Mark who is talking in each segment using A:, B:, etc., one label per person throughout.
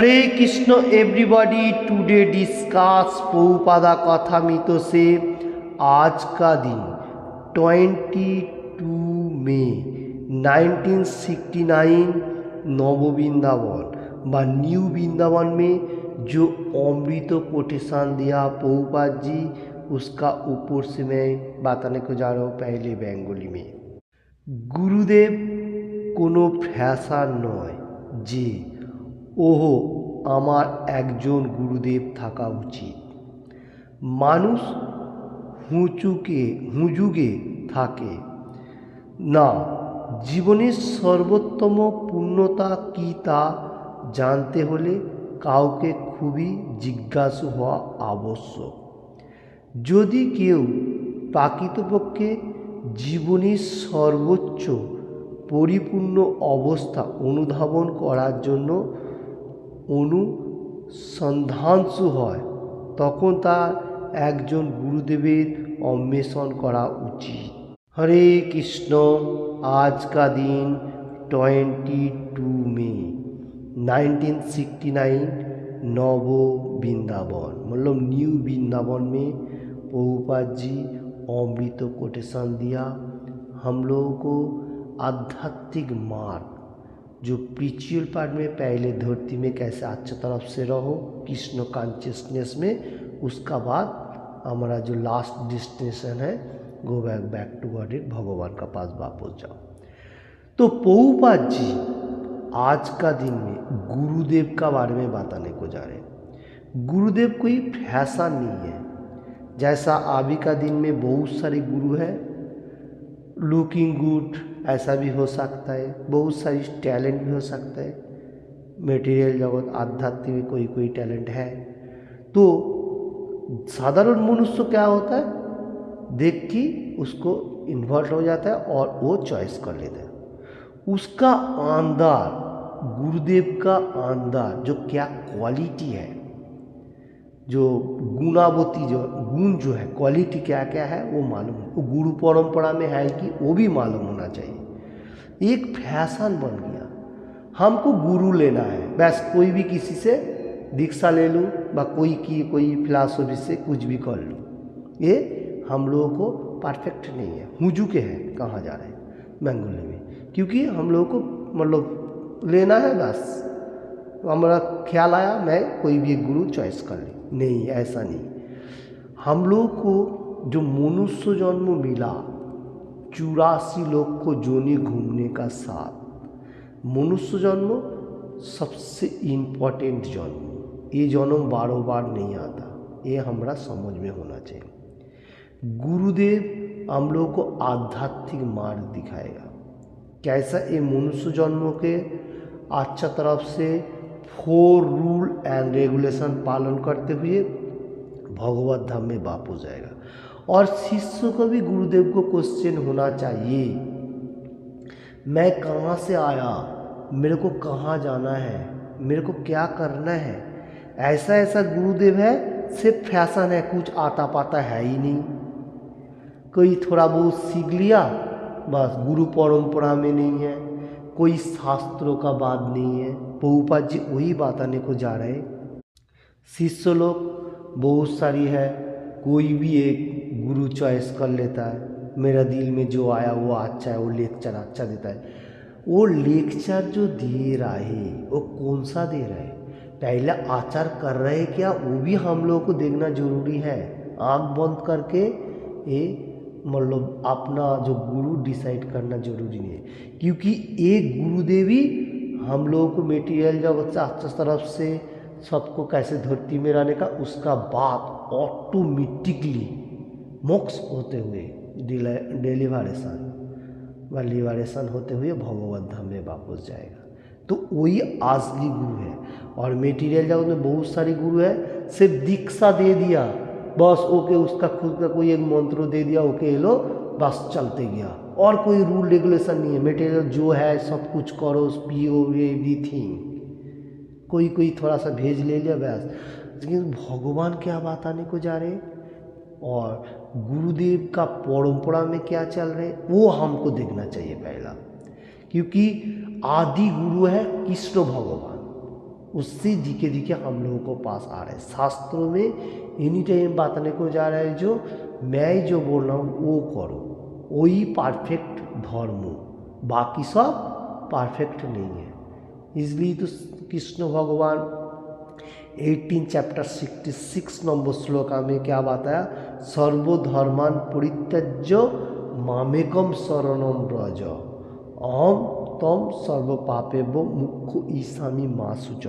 A: हरे Krishna everybody. Today discuss Prabhupada Kathamrita से आज का दिन 22 मई 1969 नव वृंदावन व न्यू वृंदावन में जो अमृत कोटेशन दिया प्रभुपाद जी, उसका ऊपर से मैं बताने को जा रहा हूँ। पहले बेंगली में गुरुदेव कोनो फैशन नय जे ओहो आमार एकजन गुरुदेव थाका उचित। मानुष हुजुगे थाके ना, जीवनेर सर्वोत्तम पूर्णता की ता जानते होले काउके खूबी जिज्ञासु हওয়া आवश्यक। यदि केउ प्रकृतपक्षे जीवनेर सर्वोच्च परिपूर्ण अवस्था अनुधावन करार जन्य अनुसंधानसु হয় তখন তার একজন গুরুদেবের अन्वेषण করা उचित। हरे कृष्ण। आज का दिन 22 मई 1969 नव वृंदावन मतलब न्यू वृंदावन में प्रभुपाद जी अमृत कोटेशन दिया हम लोगों को। आध्यात्मिक मार्ग जो स्पिरिचुअल पार्ट में पहले धरती में कैसे अच्छा तरफ से रहो कृष्ण कॉन्शियसनेस में, उसका बाद हमारा जो लास्ट डेस्टिनेशन है go back to God it, भगवान का पास वापस जाओ। तो प्रभुपाद जी आज का दिन में गुरुदेव का बारे में बताने को जा रहे हैं। गुरुदेव कोई फैशन नहीं है। जैसा अभी का दिन में बहुत सारे गुरु हैं, लुकिंग गुड ऐसा भी हो सकता है, बहुत सारी टैलेंट भी हो सकता है। मटेरियल जगत आध्यात्मिक में कोई कोई टैलेंट है। तो साधारण मनुष्य क्या होता है, देख के उसको इन्वॉल्व हो जाता है और वो चॉइस कर लेता है। उसका अंदर गुरुदेव का अंदर जो क्या क्वालिटी है, जो गुणावती जो गुण जो है, क्वालिटी क्या क्या है वो मालूम है। वो गुरु परंपरा में है कि वो भी मालूम होना चाहिए। एक फैशन बन गया, हमको गुरु लेना है बस, कोई भी किसी से दीक्षा ले लूँ व कोई फिलासफी से कुछ भी कर लूँ। ये हम लोगों को परफेक्ट नहीं है। हुजूके है कहाँ जा रहे हैं बेंगली में, क्योंकि हम लोगों को मतलब लेना है बस, हमारा ख्याल आया मैं कोई भी गुरु चॉइस कर ली। नहीं, ऐसा नहीं। हम लोग को जो मनुष्य जन्म मिला 84 लोग को जोनी घूमने का साथ, मनुष्य जन्म सबसे इम्पोर्टेंट जन्म। ये जन्म बार बार नहीं आता, ये हमारा समझ में होना चाहिए। गुरुदेव हम लोग को आध्यात्मिक मार्ग दिखाएगा कैसा ये मनुष्य जन्म के अच्छा तरफ से 4 रूल एंड रेगुलेशन पालन करते हुए भगवत धाम में वापस जाएगा। और शिष्य को भी गुरुदेव को क्वेश्चन होना चाहिए, मैं कहाँ से आया, मेरे को कहाँ जाना है, मेरे को क्या करना है। ऐसा गुरुदेव है, सिर्फ फैशन है, कुछ आता पाता है ही नहीं। कोई थोड़ा बहुत सीख लिया बस, गुरु परंपरा में नहीं है, कोई शास्त्रों का बात नहीं है। प्रभुपाद जी वही बताने को जा रहे हैं। शिष्य लोग बहुत सारी है, कोई भी एक गुरु चॉइस कर लेता है, मेरा दिल में जो आया वो अच्छा है, वो लेक्चर अच्छा देता है। वो लेक्चर जो दे रहा है वो कौन सा दे रहा है, पहले आचार कर रहे हैं क्या, वो भी हम लोगों को देखना जरूरी है। आँख बंद करके ये मतलब अपना जो गुरु डिसाइड करना जरूरी नहीं है, क्योंकि एक गुरुदेव ही हम लोगों को मेटीरियल जगत से अच्छा तरफ से सबको कैसे धरती में रहने का, उसका बाद ऑटोमेटिकली मोक्ष होते हुए लिबरेशन होते हुए भगवत धाम में वापस जाएगा। तो वही असली गुरु है। और मेटीरियल जगत में बहुत सारे गुरु है, सिर्फ दीक्षा दे दिया बस, ओके, उसका खुद का कोई एक मंत्र दे दिया, ओके लो बस चलते गया, और कोई रूल रेगुलेशन नहीं है। मटेरियल जो है सब कुछ करो, पियो, एवरीथिंग। कोई थोड़ा सा भेज ले लिया बस। लेकिन भगवान क्या बताने को जा रहे हैं और गुरुदेव का परंपरा में क्या चल रहे वो हमको देखना चाहिए पहला। क्योंकि आदि गुरु है कृष्ण भगवान, उससे दिखे दिखे हम लोगों को पास आ रहे हैं। शास्त्रों में एनी टाइम बताने को जा रहा है जो मैं जो बोल रहा हूँ वो करो, वही परफेक्ट धर्म, बाकी सब परफेक्ट नहीं है। इसलिए तो कृष्ण भगवान 18 चैप्टर 66 नंबर श्लोका में क्या बताया, सर्वधर्मान परित्यज्य मामेकम शरणम व्रज अहम तम सर्व पापेभ्यो मुक्खो ईशामी मा शुच।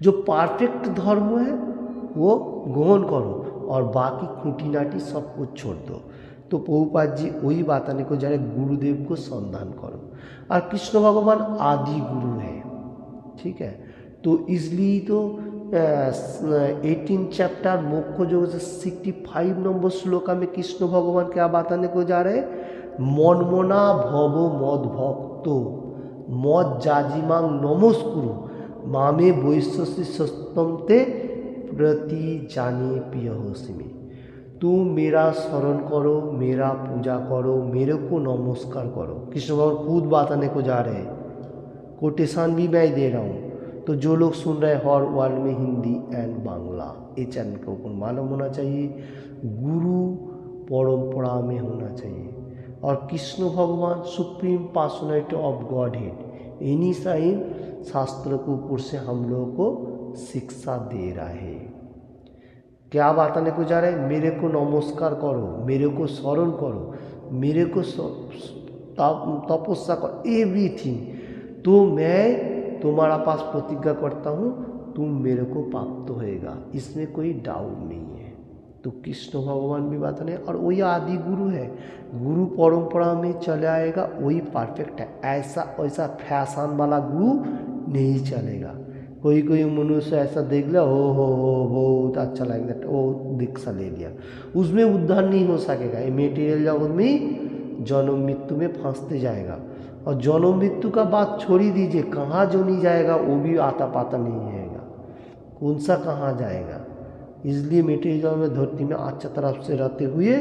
A: जो परफेक्ट धर्म है वो ग्रहण करो और बाकी खूंटी नाटी सब कुछ छोड़ दो। तो प्रभुपाद जी वही बताने को जा रहे, गुरुदेव को संधान करो। और कृष्ण भगवान आदि गुरु है, ठीक है। तो इसलिए तो 18 चैप्टर मोक्ष योग 65 नंबर श्लोका में कृष्ण भगवान क्या बताने को जा रहे, मनमना भव मद भक्तो मद जाजिमांग नमस्कुरु मामे वैश्यसी सस्तम ते प्रति जाने प्रिय होसिमी। तुम मेरा स्मरण करो, मेरा पूजा करो, मेरे को नमस्कार करो। कृष्ण भगवान खुद बताने को जा रहे हैं, कोटेशन भी मैं दे रहा हूँ। तो जो लोग सुन रहे हैं हर वर्ल्ड में हिंदी एंड बांग्ला, ये चैनल के ऊपर मालूम होना चाहिए, गुरु परंपरा में होना चाहिए। और कृष्ण भगवान supreme personality of God head, इन्हीं साइन शास्त्र के ऊपर से हम लोगों को शिक्षा दे रहा है। क्या बताने को जा रहे हैं, मेरे को नमस्कार करो, मेरे को स्मरण करो, मेरे को तपस्या करो, एवरीथिंग। तो मैं तुम्हारा पास प्रतिज्ञा करता हूँ, तुम मेरे को प्राप्त होएगा, इसमें कोई डाउट नहीं है। तो कृष्ण भगवान भी बात नहीं, और वही आदि गुरु है, गुरु परंपरा में चले आएगा, वही परफेक्ट है। ऐसा वैसा फैशन वाला गुरु नहीं चलेगा। कोई कोई मनुष्य ऐसा देख लिया, हो बहुत अच्छा लगेगा, वो दीक्षा ले लिया, उसमें उद्धार नहीं हो सकेगा। ये मेटीरियल जगत में जन्म मृत्यु में फंसते जाएगा। और जन्म मृत्यु का बात छोड़ ही दीजिए, कहाँ जो नहीं जाएगा वो भी आता पाता नहीं आएगा, कौन सा कहाँ जाएगा। इसलिए मेटीरियल में धरती में अच्छा तरफ से रहते हुए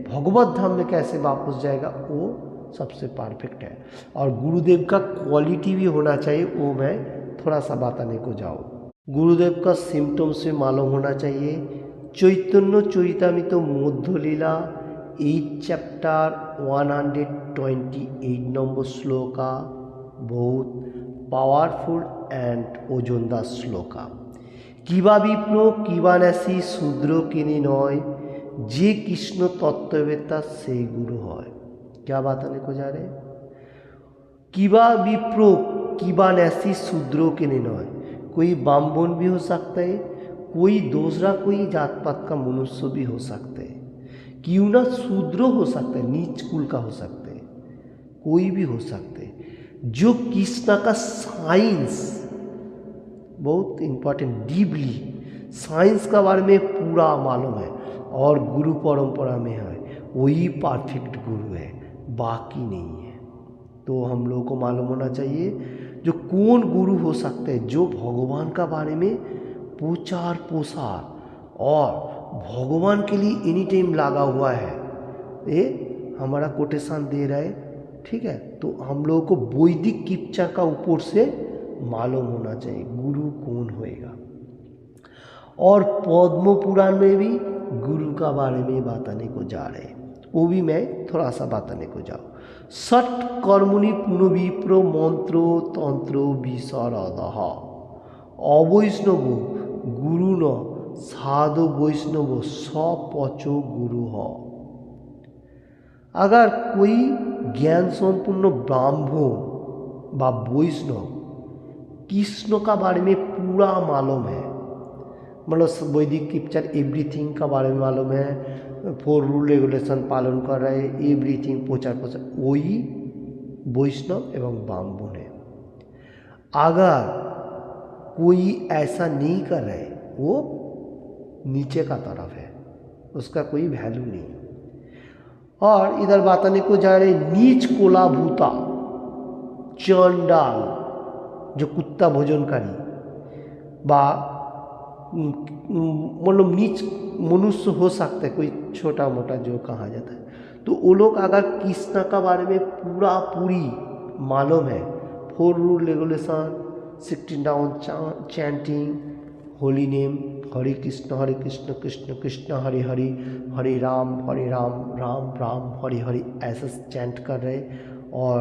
A: भगवत धाम में कैसे वापस जाएगा, वो सबसे परफेक्ट है। और गुरुदेव का क्वालिटी भी होना चाहिए, वो मैं थोड़ा सा बताने को जाऊँ। गुरुदेव का सिम्टम से मालूम होना चाहिए। चैतन्य चरितामृत मध्य लीला 8 चैप्टर 128 नंबर श्लोका, बहुत पावरफुल एंड ओजनदार श्लोका। किबा विप्र किबा न्यासी शूद्र किनी नय, जे कृष्ण तत्ववेत्ता से गुरु है। क्या बताने को जा रहे, किबा विप्र किबा न्यासी शूद्र किनी नय, कोई ब्राह्मण भी हो सकता है, कोई दूसरा कोई जात पात का मनुष्य भी हो सकता है, क्यों ना शूद्र हो सकता है, नीच कुल का हो सकता है, कोई भी हो सकते हैं। जो कृष्ण का साइंस बहुत इम्पोर्टेंट, डीपली साइंस का बारे में पूरा मालूम है और गुरु परंपरा में है, वही परफेक्ट गुरु है, बाकी नहीं है। तो हम लोगों को मालूम होना चाहिए जो कौन गुरु हो सकते हैं, जो भगवान का बारे में प्रचार प्रसार और भगवान के लिए एनी टाइम लगा हुआ है, ये हमारा कोटेशन दे रहा है, ठीक है। तो हम लोगों को वैदिक किप्चा का ऊपर से मालूम होना चाहिए गुरु कौन होएगा। और पद्म पुराण में भी गुरु का बारे में बताने को जा रहे हैं, वो भी मैं थोड़ा सा बताने को जाऊँ। षट कर्मणि पुनर्विप्र मंत्रो तंत्रो विशारदः अवैष्णव गुरु न साधु वैष्णव सपचो गुरु हो। अगर कोई ज्ञान संपूर्ण ब्राह्मण व वैष्णव कृष्ण का बारे में पूरा मालूम है, मतलब वैदिक किप्चर एवरीथिंग का बारे में मालूम है, 4 रूल रेगुलेशन पालन कर रहे हैं, एवरीथिंग प्रचार प्रसार, वही वैष्णव एवं ब्राह्मण है। अगर कोई ऐसा नहीं कर रहे, वो नीचे का तरफ है, उसका कोई वैल्यू नहीं। और इधर बताने को जा रहे नीच कोला भूता चंडाल, जो कुत्ता भोजनकारी बा मतलब नीच मनुष्य हो सकता है, कोई छोटा मोटा जो कहा जाता है। तो वो लोग अगर कृष्ण का बारे में पूरा पूरी मालूम है, 4 rule regulation sitting down chanting holy name, Hare Krishna Krishna Krishna Hare Hare, Hare Ram Ram Ram Hare Hare, ऐसा चैंट कर रहे और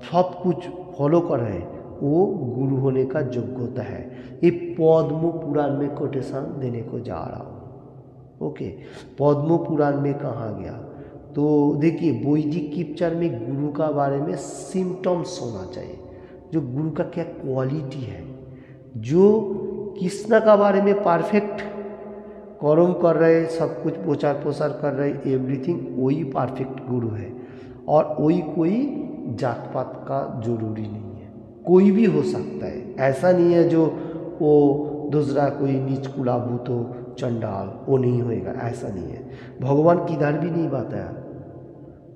A: सब कुछ फॉलो कर रहे, वो गुरु होने का योग्यता है। ये पद्म पुराण में कोटेशन देने को जा रहा हूँ। ओके, पद्म पुराण में कहा गया तो देखिए वैदिक स्क्रिप्चर में गुरु का बारे में सिम्टम्स होना चाहिए, जो गुरु का क्या क्वालिटी है। जो कृष्ण का बारे में परफेक्ट कर्म कर रहे, सब कुछ प्रचार प्रसार कर रहे, एवरीथिंग, वही परफेक्ट गुरु है। और वही कोई जात पात का जरूरी नहीं है, कोई भी हो सकता है। ऐसा नहीं है जो वो दूसरा कोई नीच कुला भूत हो चंडाल वो नहीं होएगा, ऐसा नहीं है। भगवान किधर भी नहीं बताया,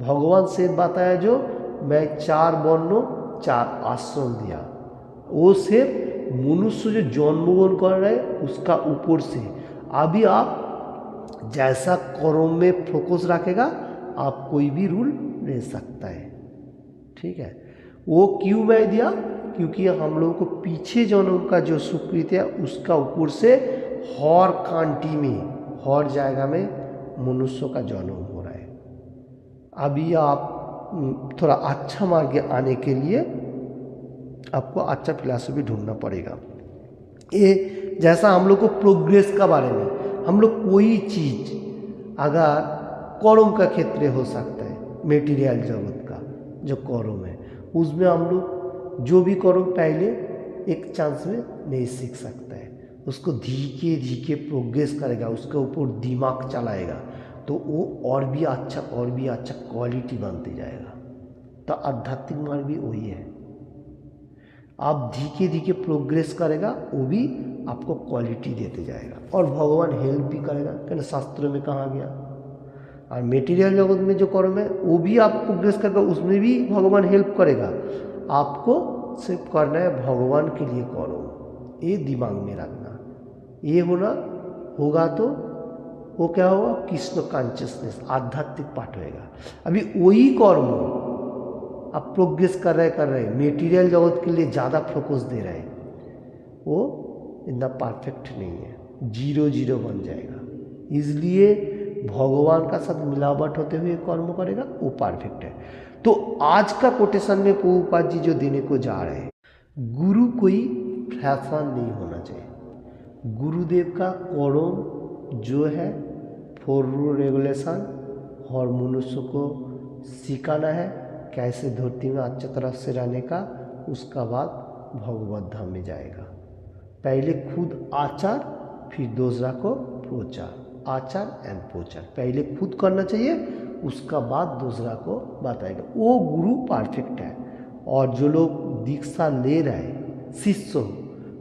A: भगवान से बताया जो मैं 4 वर्ण 4 आश्रम दिया, वो सिर्फ मनुष्य जो जन्मग्रहण कर रहे उसका ऊपर से। अभी आप जैसा कर्म में फोकस रखेगा आप कोई भी रूल ले सकता है, ठीक है। वो क्यों मैं दिया, क्योंकि हम लोगों को पीछे जन्म का जो सुकृत है उसका ऊपर से हर कांटी में हर जगह में मनुष्य का जन्म हो रहा है। अभी आप थोड़ा अच्छा मार्ग आने के लिए आपको अच्छा फिलॉसफी ढूंढना पड़ेगा। ये जैसा हम लोग को प्रोग्रेस का बारे में, हम लोग कोई चीज़ अगर कर्म का क्षेत्र हो सकता है, मेटीरियल जगत का जो कर्म है उसमें हम लोग जो भी कर्म पहले एक चांस में नहीं सीख सकता है, उसको धीरे धीरे प्रोग्रेस करेगा, उसके ऊपर दिमाग चलाएगा तो वो और भी अच्छा क्वालिटी बनते जाएगा। तो आध्यात्मिक मार्ग भी वही है, आप धीरे धीरे प्रोग्रेस करेगा, वो भी आपको क्वालिटी देते जाएगा और भगवान हेल्प भी करेगा, क्योंकि शास्त्रों में कहा गया। और मेटीरियल जगत में जो कर्म है वो भी आप प्रोग्रेस करेगा, उसमें भी भगवान हेल्प करेगा। आपको सिर्फ करना है भगवान के लिए करो, ये दिमाग में रखना। ये होगा तो वो क्या होगा, कृष्ण कॉन्शियसनेस, आध्यात्मिक पाठ होएगा। अभी वही कर्म आप प्रोग्रेस कर रहे मेटीरियल जगत के लिए ज़्यादा फोकस दे रहे, वो इतना परफेक्ट नहीं है, 0 बन जाएगा। इसलिए भगवान का साथ मिलावट होते हुए कर्म करेगा वो परफेक्ट है। तो आज का कोटेशन में प्रभुपाद जी जो देने को जा रहे हैं, गुरु कोई फैशन नहीं होना चाहिए। गुरुदेव का कर्म जो है फॉर रूल रेगुलेशन, हर मनुष्य को सिखाना है कैसे धरती में अच्छी तरह से रहने का, उसका बाद भगवत धाम में जाएगा। पहले खुद आचार फिर दूसरा को प्रचार, आचार एंड प्रचार पहले खुद करना चाहिए, उसका बाद दूसरा को बताएगा। वो गुरु परफेक्ट है। और जो लोग दीक्षा ले रहे हैं शिष्य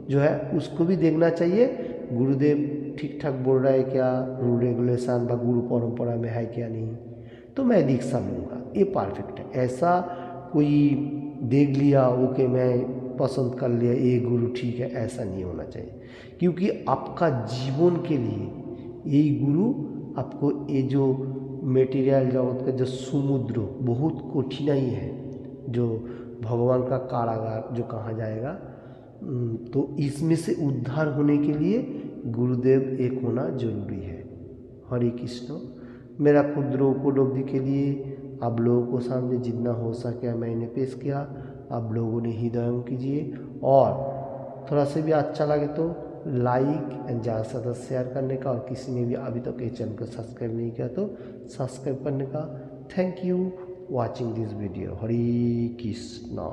A: जो है उसको भी देखना चाहिए गुरुदेव ठीक ठाक बोल रहा है क्या, रूल रेगुलेशन व गुरु परंपरा में है क्या नहीं, तो मैं दीक्षा लूँगा, ये परफेक्ट है। ऐसा कोई देख लिया ओके मैं पसंद कर लिया ये गुरु ठीक है, ऐसा नहीं होना चाहिए। क्योंकि आपका जीवन के लिए यही गुरु आपको ये जो मेटीरियल जगत का जो समुद्र बहुत कठिनाई है, जो भगवान का कारागार जो कहा जाएगा, तो इसमें से उद्धार होने के लिए गुरुदेव एक होना जरूरी है। हरे कृष्ण। मेरा क्षुद्र उपलब्धि के लिए आप लोगों को सामने जितना हो सके मैंने पेश किया, आप लोगों ने हृदय कीजिए और थोड़ा सा भी अच्छा लगे तो लाइक एंड ज़्यादा से ज़्यादा शेयर करने का, और किसी ने भी अभी तक ये चैनल को सब्सक्राइब नहीं किया तो सब्सक्राइब करने का। Thank you watching this video. Hare Krishna.